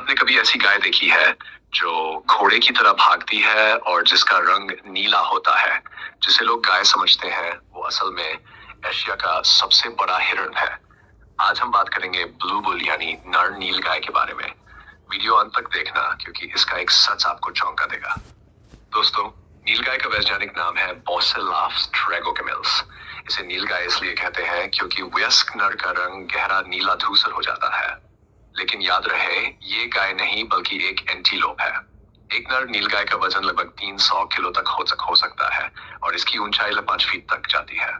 आपने कभी ऐसी गाय देखी है जो घोड़े की तरह भागती है और जिसका रंग नीला होता है? जिसे लोग गाय समझते हैं वो असल में एशिया का सबसे बड़ा हिरण है। आज हम बात करेंगे ब्लू बुल यानी नर नील गाय के बारे में। वीडियो अंत तक देखना क्योंकि इसका एक सच आपको चौंका देगा। दोस्तों, नील गाय का वैज्ञानिक नाम है बोसेलाफ्स ट्रैगोकैमिल्स। इसे नील गाय इसलिए कहते हैं क्योंकि वयस्क नर का रंग गहरा नीला धूसर हो जाता है। लेकिन याद रहे, ये गाय नहीं बल्कि एक एंटीलोप है। एक नर नील गाय का वजन लगभग 300 किलो तक हो सकता है और इसकी ऊंचाई 5 फीट तक जाती है।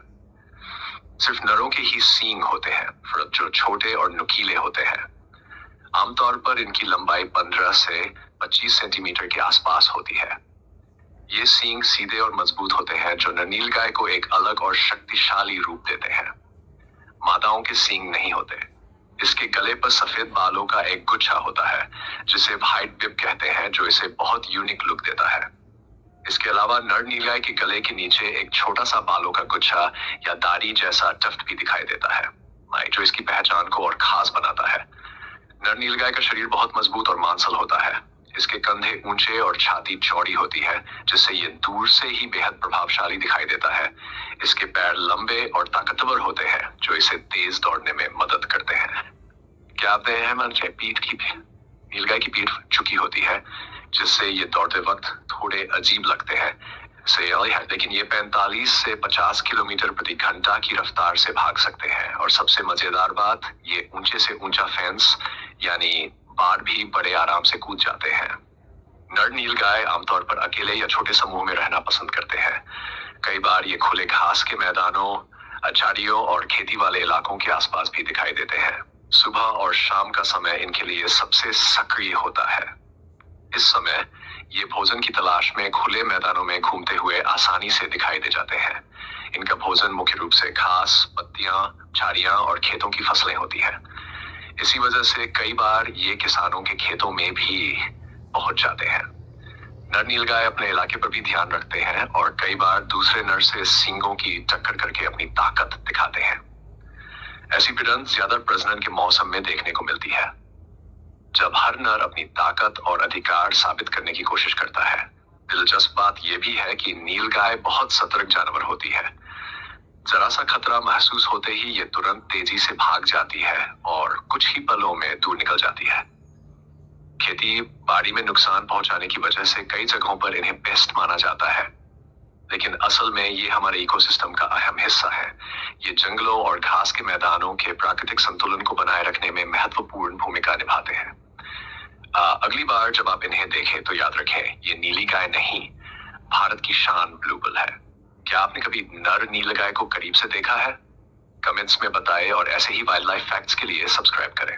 सिर्फ नरों के ही सींग होते हैं जो छोटे और नुकीले होते हैं। आमतौर पर इनकी लंबाई 15 से 25 सेंटीमीटर के आसपास होती है। ये सींग सीधे और मजबूत होते हैं जो नील गाय को एक अलग और शक्तिशाली रूप देते हैं। मादाओं के सींग नहीं होते। इसके गले पर सफेद बालों का एक गुच्छा होता है जिसे व्हाइट बिब कहते हैं, जो इसे बहुत यूनिक लुक देता है। इसके अलावा नर नीलगाय के गले के नीचे एक छोटा सा बालों का गुच्छा या दाढ़ी जैसा टफ्ट भी दिखाई देता है, जो इसकी पहचान को और खास बनाता है। नर नीलगाय का शरीर बहुत मजबूत और मांसल होता है। इसके कंधे ऊंचे और छाती चौड़ी होती है, जिससे ये दूर से ही बेहद प्रभावशाली दिखाई देता है। इसके पैर लंबे और ताकतवर होते हैं जो इसे तेज दौड़ने में मदद करते हैं। क्या आप नीलगाय की पीठ झुकी होती है, जिससे ये दौड़ते वक्त थोड़े अजीब लगते हैं। लेकिन ये 45 से 50 किलोमीटर प्रति घंटा की रफ्तार से भाग सकते हैं। और सबसे मजेदार बात, ये ऊंचे से ऊंचा फेंस यानी बाड़ भी बड़े आराम से कूद जाते हैं। नर नीलगाय आमतौर पर अकेले या छोटे समूह में रहना पसंद करते हैं। कई बार ये खुले घास के मैदानों, झाड़ियों और खेती वाले इलाकों के आसपास भी दिखाई देते हैं। सुबह और शाम का समय इनके लिए सबसे सक्रिय होता है। इस समय ये भोजन की तलाश में खुले मैदानों में घूमते हुए आसानी से दिखाई दे जाते हैं। इनका भोजन मुख्य रूप से घास, पत्तियां, झाड़ियां और खेतों की फसलें होती हैं। इसी वजह से कई बार ये किसानों के खेतों में भी पहुंच जाते हैं। नर नीलगाय अपने इलाके पर भी ध्यान रखते हैं और कई बार दूसरे नर से सींगों की टक्कर करके अपनी ताकत दिखाते हैं। ऐसी भिड़ंत ज्यादा प्रजनन के मौसम में देखने को मिलती है, जब हर नर अपनी ताकत और अधिकार साबित करने की कोशिश करता है। दिलचस्प बात यह भी है कि नीलगाय बहुत सतर्क जानवर होती है। जरा सा खतरा महसूस होते ही ये तुरंत तेजी से भाग जाती है और कुछ ही पलों में दूर निकल जाती है। खेती बाड़ी में नुकसान पहुंचाने की वजह से कई जगहों पर इन्हें पेस्ट माना जाता है, लेकिन असल में ये हमारे इकोसिस्टम का अहम हिस्सा है। ये जंगलों और घास के मैदानों के प्राकृतिक संतुलन को बनाए रखने में महत्वपूर्ण भूमिका निभाते हैं। अगली बार जब आप इन्हें देखें तो याद रखें, ये नीली गाय नहीं, भारत की शान ब्लू बुल है। क्या आपने कभी नर नीलगाय को करीब से देखा है? कमेंट्स में बताएं और ऐसे ही वाइल्ड लाइफ फैक्ट्स के लिए सब्सक्राइब करें।